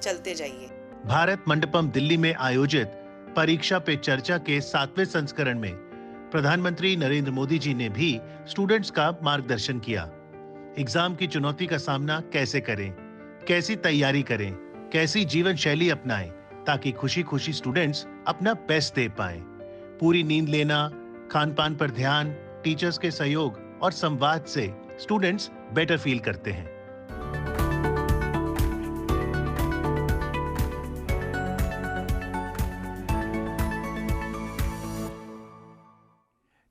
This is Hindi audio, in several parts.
चलते जाइए। भारत मंडपम दिल्ली में आयोजित परीक्षा पे चर्चा के 7वें संस्करण में प्रधानमंत्री नरेंद्र मोदी जी ने भी स्टूडेंट्स का मार्गदर्शन किया। एग्जाम की चुनौती का सामना कैसे करें, कैसी तैयारी करें, कैसी जीवन शैली अपनाएं ताकि खुशी खुशी स्टूडेंट्स अपना बेस्ट दे पाएं। पूरी नींद लेना, खान पान पर ध्यान, टीचर्स के सहयोग और संवाद से स्टूडेंट्स बेटर फील करते हैं।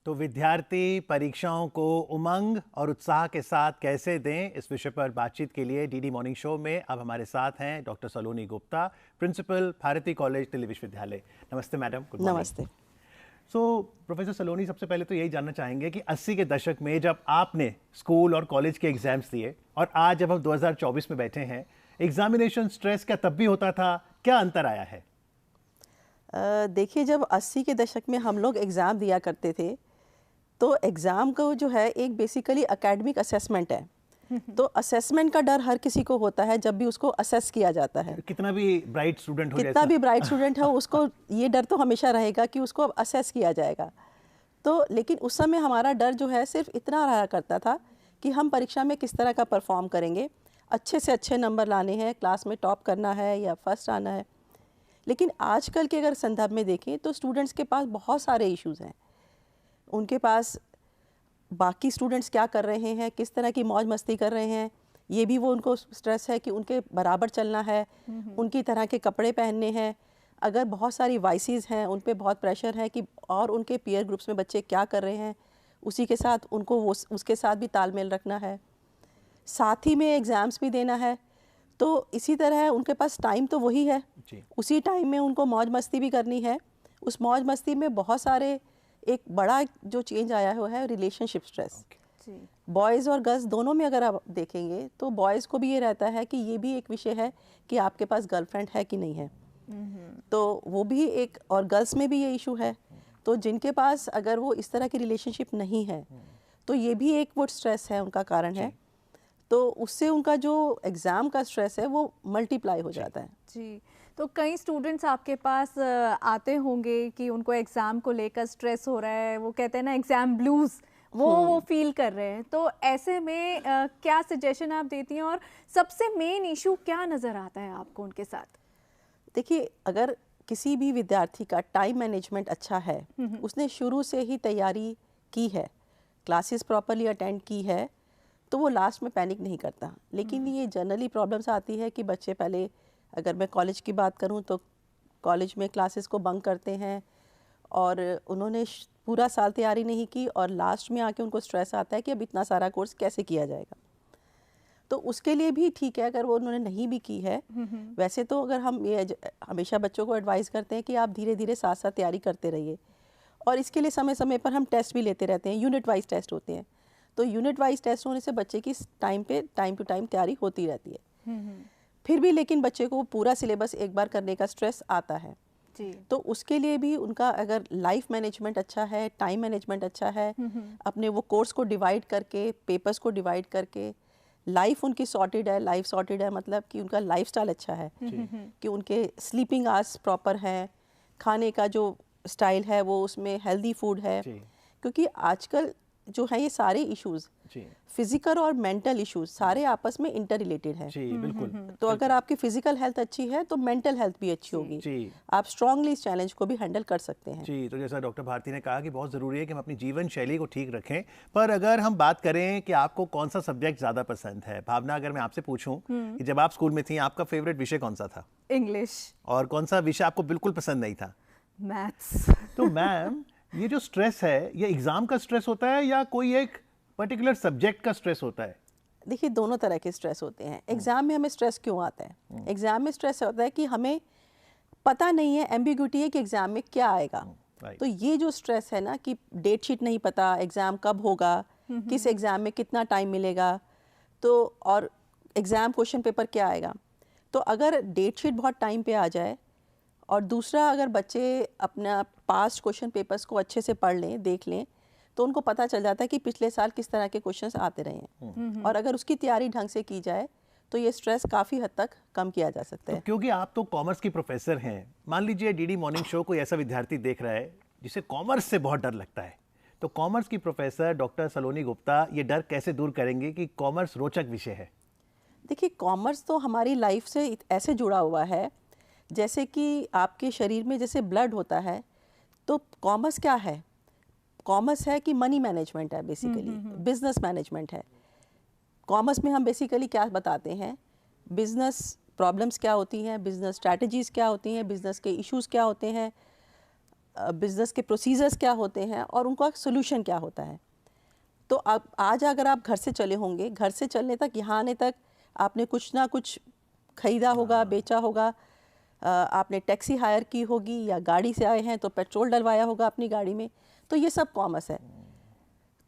तो विद्यार्थी परीक्षाओं को उमंग और उत्साह के साथ कैसे दें, इस विषय पर बातचीत के लिए डीडी मॉर्निंग शो में अब हमारे साथ हैं डॉक्टर सलोनी गुप्ता, प्रिंसिपल भारती कॉलेज दिल्ली विश्वविद्यालय। नमस्ते मैडम। नमस्ते। प्रोफेसर सलोनी, सबसे पहले तो यही जानना चाहेंगे कि 80 के दशक में जब आपने स्कूल और कॉलेज के एग्जाम्स दिए और आज जब हम 2024 में बैठे हैं, एग्जामिनेशन स्ट्रेस क्या तब भी होता था, क्या अंतर आया है? देखिए, जब 80 के दशक में हम लोग एग्ज़ाम दिया करते थे तो एग्ज़ाम को जो है एक बेसिकली एकेडमिक असेसमेंट है। तो असेसमेंट का डर हर किसी को होता है जब भी उसको असेस किया जाता है। कितना भी ब्राइट स्टूडेंट हो, कितना भी ब्राइट स्टूडेंट हो, उसको ये डर तो हमेशा रहेगा कि उसको अब असेस किया जाएगा। तो लेकिन उस समय हमारा डर जो है सिर्फ इतना रहा करता था कि हम परीक्षा में किस तरह का परफॉर्म करेंगे, अच्छे से अच्छे नंबर लाने हैं, क्लास में टॉप करना है या फर्स्ट आना है। लेकिन आजकल के अगर संदर्भ में देखें तो स्टूडेंट्स के पास बहुत सारे इश्यूज़ हैं। उनके पास बाकी स्टूडेंट्स क्या कर रहे हैं, किस तरह की मौज मस्ती कर रहे हैं, ये भी वो उनको स्ट्रेस है कि उनके बराबर चलना है, उनकी तरह के कपड़े पहनने हैं। अगर बहुत सारी वाइसेस हैं, उन पे बहुत प्रेशर है कि और उनके पीयर ग्रुप्स में बच्चे क्या कर रहे हैं, उसी के साथ उनको वो उसके साथ भी तालमेल रखना है, साथ ही में एग्ज़ाम्स भी देना है। तो इसी तरह उनके पास टाइम तो वही है, उसी टाइम में उनको मौज मस्ती भी करनी है। उस मौज मस्ती में बहुत सारे एक बड़ा जो चेंज आया हुआ है रिलेशनशिप स्ट्रेस। बॉयज़ और गर्ल्स दोनों में अगर आप देखेंगे तो बॉयज़ को भी ये रहता है कि ये भी एक विषय है कि आपके पास गर्लफ्रेंड है कि नहीं है। तो वो भी एक, और गर्ल्स में भी ये इशू है। तो जिनके पास अगर वो इस तरह की रिलेशनशिप नहीं है तो ये भी एक वो स्ट्रेस है, उनका कारण है। तो उससे उनका जो एग्ज़ाम का स्ट्रेस है वो मल्टीप्लाई हो जाता है। जी, तो कई स्टूडेंट्स आपके पास आते होंगे कि उनको एग्ज़ाम को लेकर स्ट्रेस हो रहा है, वो कहते हैं ना एग्ज़ाम ब्लूज़, वो फील कर रहे हैं। तो ऐसे में क्या सजेशन आप देती हैं और सबसे मेन इशू क्या नज़र आता है आपको उनके साथ? देखिए, अगर किसी भी विद्यार्थी का टाइम मैनेजमेंट अच्छा है, उसने शुरू से ही तैयारी की है, क्लासेस प्रॉपरली अटेंड की है, तो वो लास्ट में पैनिक नहीं करता। लेकिन ये जनरली प्रॉब्लम्स आती है कि बच्चे पहले, अगर मैं कॉलेज की बात करूं तो कॉलेज में क्लासेस को बंक करते हैं और उन्होंने पूरा साल तैयारी नहीं की और लास्ट में आके उनको स्ट्रेस आता है कि अब इतना सारा कोर्स कैसे किया जाएगा। तो उसके लिए भी ठीक है अगर वो उन्होंने नहीं भी की है। वैसे तो अगर हम ये हमेशा बच्चों को एडवाइस करते हैं कि आप धीरे धीरे साथ साथ तैयारी करते रहिए, और इसके लिए समय समय पर हम टेस्ट भी लेते रहते हैं, यूनिट वाइज टेस्ट होते हैं। तो यूनिट वाइज टेस्ट होने से बच्चे की टाइम टू टाइम तैयारी होती रहती है। फिर भी लेकिन बच्चे को पूरा सिलेबस एक बार करने का स्ट्रेस आता है जी। तो उसके लिए भी उनका अगर लाइफ मैनेजमेंट अच्छा है, टाइम मैनेजमेंट अच्छा है, अपने वो कोर्स को डिवाइड करके, पेपर्स को डिवाइड करके, लाइफ उनकी सॉर्टेड है। लाइफ सॉर्टेड है मतलब कि उनका लाइफस्टाइल अच्छा है, कि उनके स्लीपिंग आवर्स प्रॉपर हैं, खाने का जो स्टाइल है वो उसमें हेल्दी फूड है। क्योंकि आजकल जो है ये सारे इश्यूज, फिजिकल और मेंटल इश्यूज सारे आपस में इंटर रिलेटेड हैं। बिल्कुल। तो अगर आपकी फिजिकल हेल्थ अच्छी है तो मेंटल हेल्थ भी अच्छी होगी, आप स्ट्रांगली इस चैलेंज को भी हैंडल कर सकते हैं। जी, तो जैसा डॉक्टर भारती ने कहा कि बहुत ज़रूरी है कि हम अपनी जीवन शैली को ठीक रखें। पर अगर हम बात करें कि आपको कौन सा सब्जेक्ट ज़्यादा पसंद है, भावना, अगर मैं आपसे पूछूं कि जब आप स्कूल में थी आपका फेवरेट विषय कौन सा था? इंग्लिश। और कौन सा विषय आपको बिल्कुल पसंद नहीं था? मैथ्स। तो मैम, ये जो स्ट्रेस है, ये एग्जाम का स्ट्रेस होता है या कोई एक पर्टिकुलर सब्जेक्ट का स्ट्रेस होता है? देखिए, दोनों तरह के स्ट्रेस होते हैं। एग्जाम में हमें स्ट्रेस क्यों आता है? एग्जाम में स्ट्रेस होता है कि हमें पता नहीं है, एम्बिग्यूटी है कि एग्जाम में क्या आएगा। तो ये जो स्ट्रेस है ना कि डेट शीट नहीं पता, एग्जाम कब होगा, किस एग्जाम में कितना टाइम मिलेगा, तो और एग्जाम क्वेश्चन पेपर क्या आएगा। तो अगर डेट शीट बहुत टाइम पे आ जाए और दूसरा अगर बच्चे अपना पास्ट क्वेश्चन पेपर्स को अच्छे से पढ़ लें, देख लें, तो उनको पता चल जाता है कि पिछले साल किस तरह के क्वेश्चंस आते रहे हैं। और अगर उसकी तैयारी ढंग से की जाए तो ये स्ट्रेस काफ़ी हद तक कम किया जा सकता है। तो क्योंकि आप तो कॉमर्स की प्रोफेसर हैं, मान लीजिए डीडी मॉर्निंग शो कोई ऐसा विद्यार्थी देख रहा है जिसे कॉमर्स से बहुत डर लगता है, तो कॉमर्स की प्रोफेसर डॉक्टर सलोनी गुप्ता ये डर कैसे दूर करेंगे कि कॉमर्स रोचक विषय है? देखिए, कॉमर्स तो हमारी लाइफ से ऐसे जुड़ा हुआ है जैसे कि आपके शरीर में जैसे ब्लड होता है, तो कॉमर्स क्या है? कॉमर्स है कि मनी मैनेजमेंट है, बेसिकली बिजनेस मैनेजमेंट है। कॉमर्स में हम बेसिकली क्या बताते हैं, बिजनेस प्रॉब्लम्स क्या होती हैं, बिजनेस स्ट्रैटेजीज़ क्या होती हैं, बिजनेस के इश्यूज़ क्या होते हैं, बिजनेस के प्रोसीजर्स क्या होते हैं और उनका सोल्यूशन क्या होता है। तो अब आज अगर आप घर से चले होंगे, घर से चलने तक, यहाँ आने तक आपने कुछ ना कुछ खरीदा होगा, बेचा होगा, आपने टैक्सी हायर की होगी या गाड़ी से आए हैं तो पेट्रोल डलवाया होगा अपनी गाड़ी में, तो ये सब कॉमर्स है।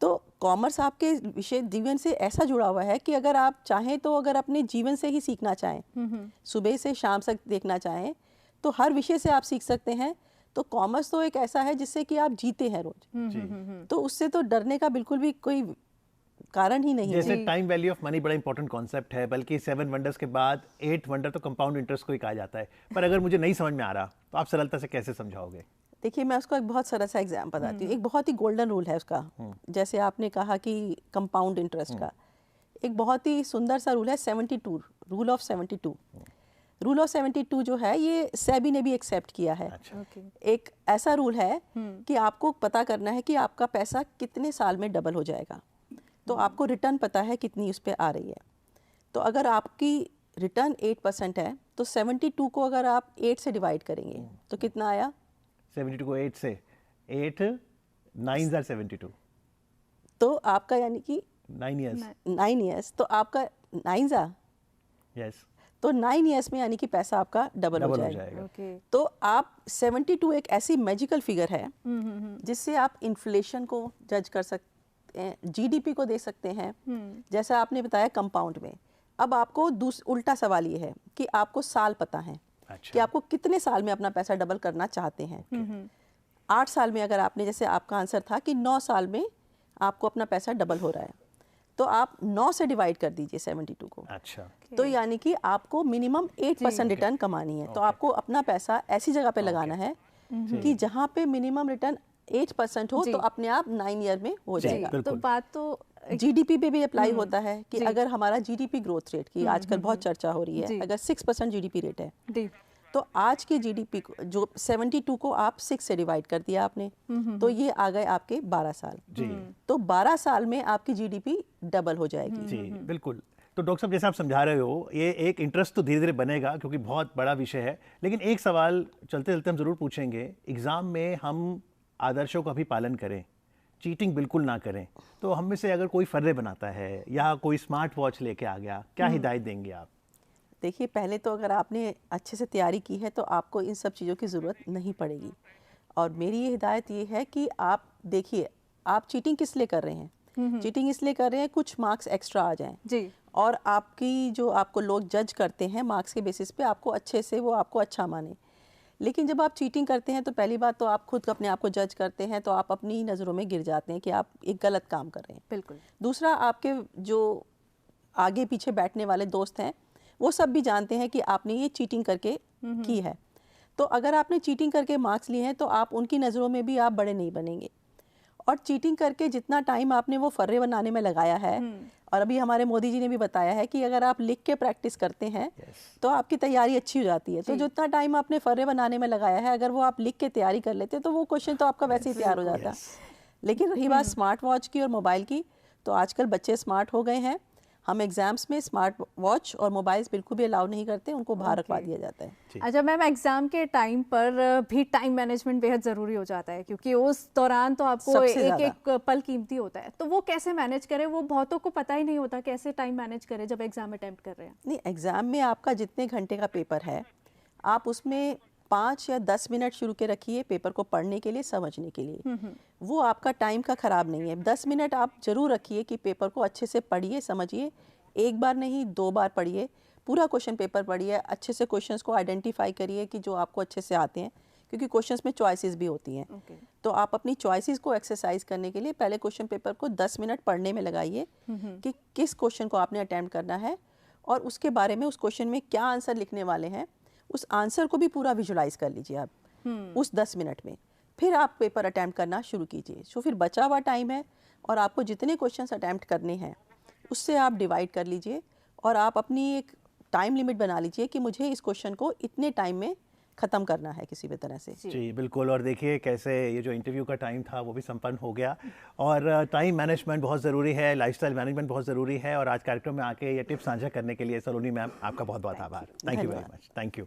तो कॉमर्स आपके विषय जीवन से ऐसा जुड़ा हुआ है कि अगर आप चाहें तो अगर अपने जीवन से ही सीखना चाहें, सुबह से शाम तक देखना चाहें, तो हर विषय से आप सीख सकते हैं। तो कॉमर्स तो एक ऐसा है जिससे कि आप जीते हैं रोज, तो उससे तो डरने का बिल्कुल भी कोई कारण ही नहीं है। जैसे टाइम वैल्यू ऑफ मनी बड़ा इंपॉर्टेंट कॉन्सेप्ट है, बल्कि 7 वंडर्स के बाद 8 वंडर तो कंपाउंड इंटरेस्ट को ही कहा जाता है। पर अगर मुझे नहीं समझ में आ रहा तो आप सरलता से कैसे समझाओगे? देखिए, मैं उसको एक बहुत सरल सा एग्जाम बताती हूँ। एक बहुत ही गोल्डन रूल है उसका, जैसे आपने कहा कि कंपाउंड इंटरेस्ट का एक बहुत ही सुंदर सा रूल है, 72, रूल ऑफ 72। रूल ऑफ 72 जो है ये सेबी ने भी एक्सेप्ट किया है। अच्छा। एक ऐसा रूल है कि आपको पता करना है कि आपका पैसा कितने साल में डबल हो जाएगा, तो आपको रिटर्न पता है कितनी उस पर आ रही है। तो अगर आपकी रिटर्न 8% है तो 72 को अगर आप 8 से डिवाइड करेंगे तो कितना आया? 72 को 8 से, 8 9s are 72, तो आपका यानी कि 9 years, 9 ईयर्स, तो आपका 9 जा, yes, तो 9 ईयर्स में यानी कि पैसा आपका डबल हो डबल हो जाएगा। जाएगा। ओके। तो आप 72 एक ऐसी मैजिकल फिगर है जिससे आप इन्फ्लेशन को जज कर सकते हैं, जीडीपी को देख सकते हैं। जैसा आपने बताया कंपाउंड में, अब आपको उल्टा सवाल ये है कि आपको साल पता है अच्छा। कि आपको कितने साल में अपना पैसा डबल करना चाहते हैं। 8 साल में अगर आपने, जैसे आपका आंसर था कि 9 साल में आपको अपना पैसा डबल हो रहा है, तो आप 9 से डिवाइड कर दीजिए 72 को। अच्छा, तो यानी कि आपको मिनिमम 8% रिटर्न कमानी है। तो आपको अपना पैसा ऐसी जगह पे लगाना है कि जहाँ पे मिनिमम रिटर्न 8% हो, तो अपने आप 9 ईयर में हो जाएगा। तो बिल्कुल। बात तो जीडीपी पे भी अप्लाई होता है कि अगर हमारा जीडीपी ग्रोथ रेट की आजकल बहुत चर्चा हो रही है, जी। अगर 6% जीडीपी रेट है, जी, तो आज के जीडीपी को जो 72 को आप 6 से डिवाइड कर दिया आपने, तो ये आ गए आपके 12 साल। जी। तो 12 साल में आपकी जीडीपी डबल हो जाएगी। जी, बिल्कुल। तो डॉक्टर साहब, जैसे आप समझा रहे हो, ये एक इंटरेस्ट तो धीरे धीरे बनेगा क्योंकि बहुत बड़ा विषय है, लेकिन एक सवाल चलते चलते हम जरूर पूछेंगे, एग्जाम में हम आदर्शों का भी पालन करें, चीटिंग बिल्कुल ना करें, तो हम में से अगर कोई फर्रे बनाता है या कोई स्मार्ट वॉच लेके आ गया, क्या हिदायत देंगे आप? देखिए, पहले तो अगर आपने अच्छे से तैयारी की है तो आपको इन सब चीज़ों की ज़रूरत नहीं पड़ेगी। और मेरी ये हिदायत ये है कि आप देखिए, आप चीटिंग किस लिए कर रहे हैं? चीटिंग इसलिए कर रहे हैं कुछ मार्क्स एक्स्ट्रा आ जाएं, जी, और आपकी जो आपको लोग जज करते हैं मार्क्स के बेसिस पे, आपको अच्छे से वो आपको अच्छा माने। लेकिन जब आप चीटिंग करते हैं तो पहली बात तो आप खुद अपने आप को जज करते हैं, तो आप अपनी नज़रों में गिर जाते हैं कि आप एक गलत काम कर रहे हैं। बिल्कुल। दूसरा, आपके जो आगे पीछे बैठने वाले दोस्त हैं वो सब भी जानते हैं कि आपने ये चीटिंग करके की है। तो अगर आपने चीटिंग करके मार्क्स लिए हैं तो आप उनकी नज़रों में भी आप बड़े नहीं बनेंगे। और चीटिंग करके जितना टाइम आपने वो फर्रे बनाने में लगाया है, और अभी हमारे मोदी जी ने भी बताया है कि अगर आप लिख के प्रैक्टिस करते हैं तो आपकी तैयारी अच्छी हो जाती है। तो जितना टाइम आपने फर्रे बनाने में लगाया है, अगर वो आप लिख के तैयारी कर लेते तो वो क्वेश्चन तो आपका वैसे ही तैयार हो जाता। लेकिन रही बात स्मार्ट वॉच की और मोबाइल की, तो आजकल बच्चे स्मार्ट हो गए हैं। हम एग्जाम्स में स्मार्ट वॉच और मोबाइल्स बिल्कुल भी अलाउ नहीं करते, उनको बाहर रखवा दिया जाता है। अच्छा मैम, एग्जाम के टाइम पर भी टाइम मैनेजमेंट बेहद ज़रूरी हो जाता है, क्योंकि उस दौरान तो आपको एक एक पल कीमती होता है, तो वो कैसे मैनेज करें? वो बहुतों को पता ही नहीं होता कैसे टाइम मैनेज करें जब एग्जाम अटेम्प्ट कर रहे हैं। नहीं, एग्ज़ाम में आपका जितने घंटे का पेपर है, आप उसमें 5 या 10 मिनट शुरू के रखिए पेपर को पढ़ने के लिए, समझने के लिए। वो आपका टाइम का ख़राब नहीं है। 10 मिनट आप ज़रूर रखिए कि पेपर को अच्छे से पढ़िए, समझिए। एक बार नहीं, 2 बार पढ़िए, पूरा क्वेश्चन पेपर पढ़िए, अच्छे से क्वेश्चंस को आइडेंटिफाई करिए कि जो आपको अच्छे से आते हैं, क्योंकि क्वेश्चंस में चॉइसेस भी होती हैं। तो आप अपनी चॉइसेस को एक्सरसाइज करने के लिए पहले क्वेश्चन पेपर को 10 मिनट पढ़ने में लगाइए कि किस क्वेश्चन को आपने अटेम्प्ट करना है, और उसके बारे में उस क्वेश्चन में क्या आंसर लिखने वाले हैं उस आंसर को भी पूरा विजुलाइज कर लीजिए आप उस 10 मिनट में। फिर आप पेपर अटैम्प्ट करना शुरू कीजिए। सो फिर बचा हुआ टाइम है और आपको जितने क्वेश्चंस अटैम्प्ट करने हैं उससे आप डिवाइड कर लीजिए और आप अपनी एक टाइम लिमिट बना लीजिए कि मुझे इस क्वेश्चन को इतने टाइम में ख़त्म करना है किसी भी तरह से। जी बिल्कुल। और देखिए कैसे ये जो इंटरव्यू का टाइम था वो भी संपन्न हो गया। और टाइम मैनेजमेंट बहुत ज़रूरी है, लाइफस्टाइल मैनेजमेंट बहुत ज़रूरी है। और आज कार्यक्रम में आके ये टिप्स साझा करने के लिए सलोनी मैम आपका बहुत बहुत आभार। Thank you very much. Thank you.